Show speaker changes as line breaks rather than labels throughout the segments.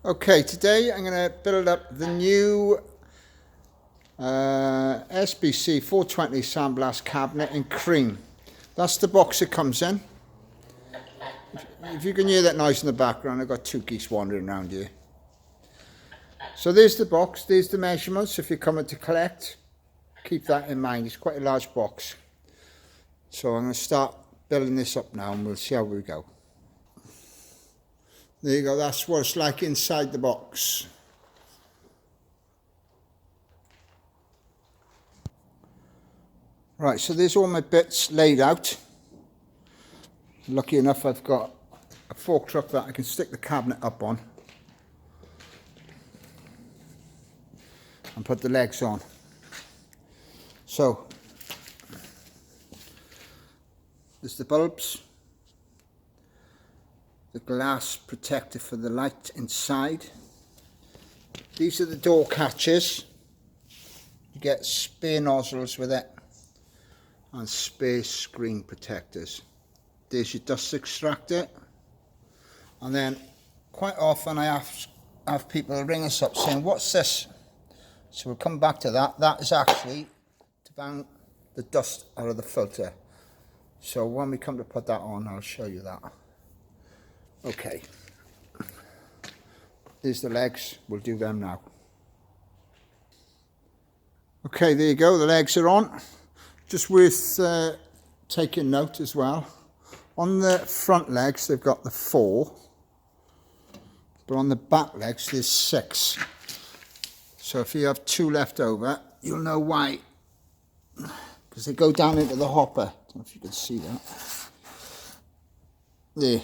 Okay, today I'm going to build up the new SBC420 Sand Blast Cabinet in cream. That's the box it comes in. If you can hear that noise in the background, I've got two geese wandering around here. So there's the box, there's the measurements. If you're coming to collect, keep that in mind. It's quite a large box. So I'm going to start building this up now and we'll see how we go. There you go, that's what it's like inside the box. Right, so there's all my bits laid out. Lucky enough I've got a fork truck that I can stick the cabinet up on and put the legs on. So, there's the bulbs, the glass protector for the light inside. These are the door catches. You get spare nozzles with it and spare screen protectors. There's your dust extractor, and then quite often I have people ring us up saying, what's this? So we'll come back to that. That is actually to bang the dust out of the filter. So when we come to put that on, I'll show you that. Okay, there's the legs, we'll do them now. Okay, there you go, the legs are on. Just worth taking note as well. On the front legs, they've got the 4, but on the back legs, there's 6. So if you have 2 left over, you'll know why. Because they go down into the hopper. I don't know if you can see that. There.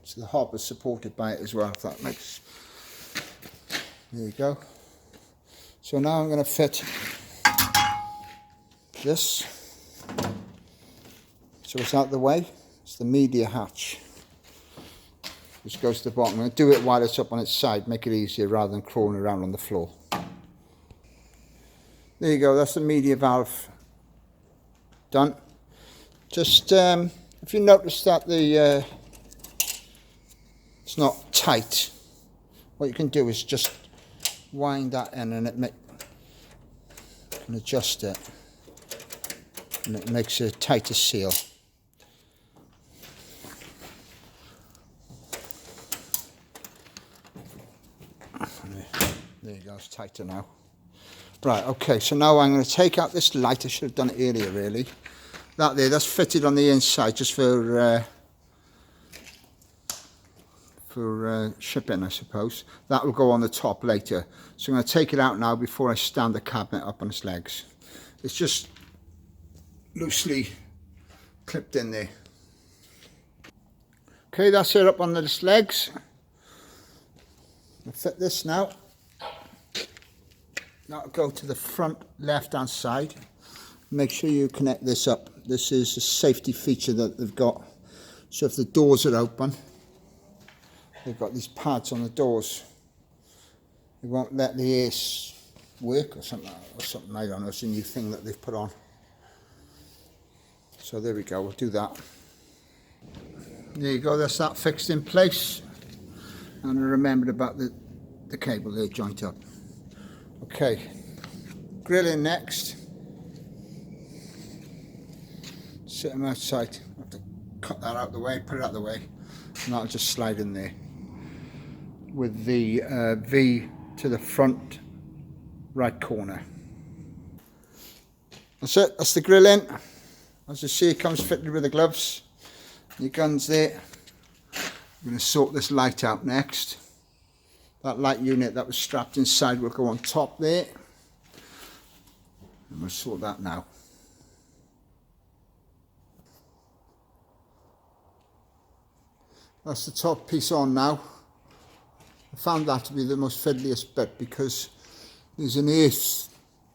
So the hopper's supported by it as well, if that makes. There you go. So now I'm going to fit this. So it's out of the way. It's the media hatch, which goes to the bottom. I'm going to do it while it's up on its side, make it easier rather than crawling around on the floor. There you go, that's the media valve done. Just if you notice that the it's not tight, what you can do is just wind that in and it can adjust it, and it makes a tighter seal. There you go, it's tighter now. Right, okay, so now I'm going to take out this light. I should have done it earlier really. That there, that's fitted on the inside just for shipping, I suppose. That will go on the top later. So I'm going to take it out now before I stand the cabinet up on its legs. It's just loosely clipped in there. Okay, that's it up on its legs. I'll fit this now. That'll go to the front left hand side. Make sure you connect this up. This is a safety feature that they've got. So if the doors are open, they've got these pads on the doors. They won't let the air work or something. I don't know. It's a new thing that they've put on. So there we go. We'll do that. There you go. That's that fixed in place. And I remembered about the cable there joint up. Okay. Grilling next. Sit them outside. I have to cut that out the way, put it out the way, and that'll just slide in there with the V to the front right corner. That's it, that's the grill in. As you see, it comes fitted with the gloves. Your gun's there. I'm going to sort this light out next. That light unit that was strapped inside will go on top there. And we'll sort that now. That's the top piece on now. I found that to be the most fiddliest bit because there's an earth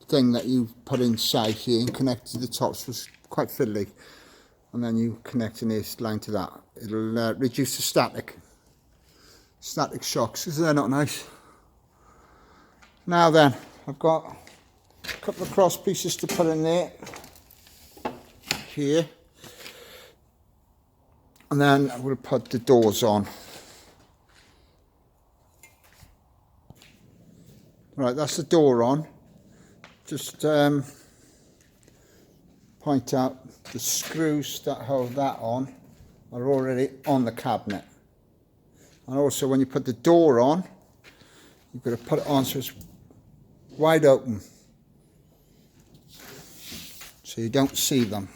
thing that you put inside here and connect to the top, so it's quite fiddly. And then you connect an earth line to that. It'll reduce the static shocks, because they're not nice. Now then, I've got a couple of cross pieces to put in there. Here. And then we'll put the doors on. Right, that's the door on. Just point out the screws that hold that on are already on the cabinet. And also when you put the door on, you've got to put it on so it's wide open, so you don't see them.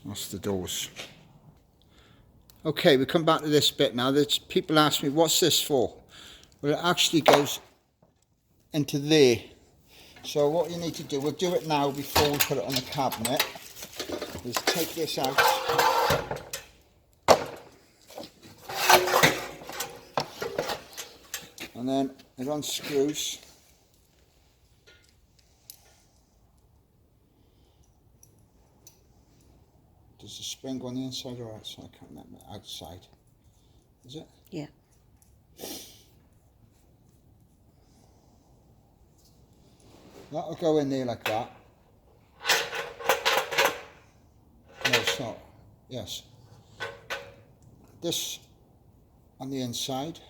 That's the doors. Okay, we come back to this bit now. People ask me, what's this for? Well, it actually goes into there. So what you need to do, we'll do it now before we put it on the cabinet, is take this out. And then it unscrews. Does the spring go on the inside or outside? I can't remember. Outside. Is it?
Yeah.
That'll go in there like that. No, it's not. Yes. This on the inside.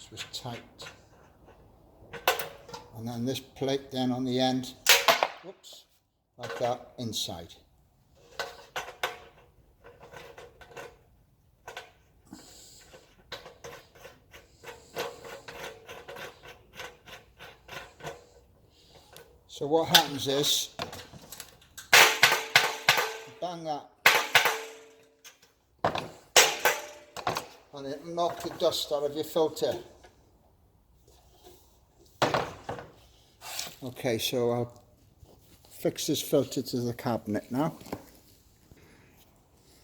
This was tight, and then this plate then on the end, whoops, like that inside. So what happens is, bang that, and it'll knock the dust out of your filter. Okay, so I'll fix this filter to the cabinet now.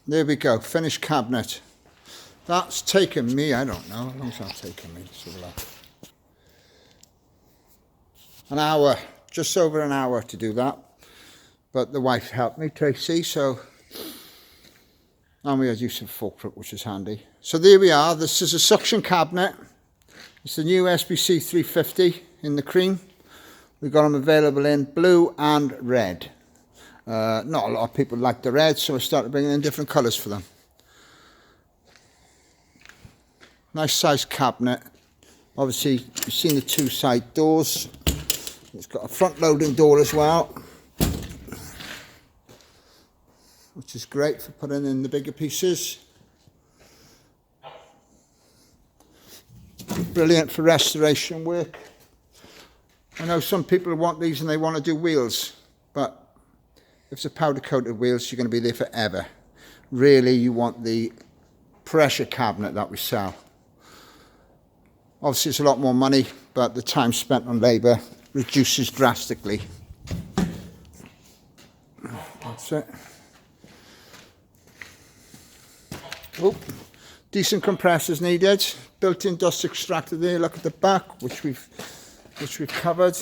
There we go, finished cabinet. That's taken me, I don't know how long's that taken me? An hour, just over an hour to do that. But the wife helped me, Tracy, so... And we had use of fork for it, which is handy. So there we are, this is a suction cabinet. It's the new SBC420 in the cream. We've got them available in blue and red. Not a lot of people like the red, so I started bringing in different colours for them. Nice sized cabinet. Obviously, you've seen the two side doors. It's got a front loading door as well, which is great for putting in the bigger pieces. Brilliant for restoration work. I know some people want these and they want to do wheels, but if it's a powder coated wheels, you're going to be there forever. Really, you want the pressure cabinet that we sell. Obviously, it's a lot more money, but the time spent on labour reduces drastically. That's it. Oh, decent compressors needed. Built-in dust extractor there. Look at the back, which we've covered.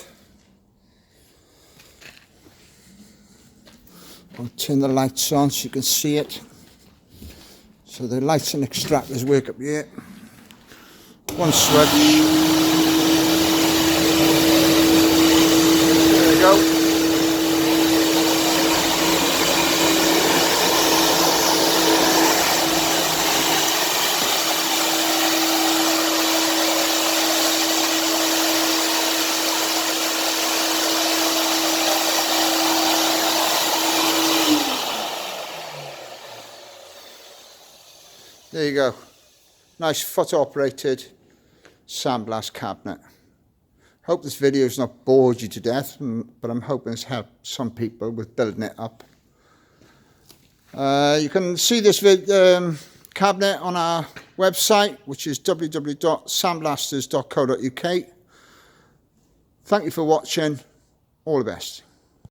I'll turn the lights on so you can see it. So the lights and extractors work up here. One switch. There we go. There you go. Nice foot operated sand blast cabinet. Hope this video has not bored you to death, but I'm hoping it's helped some people with building it up. You can see this cabinet on our website, which is www.sandblasters.co.uk. Thank you for watching. All the best.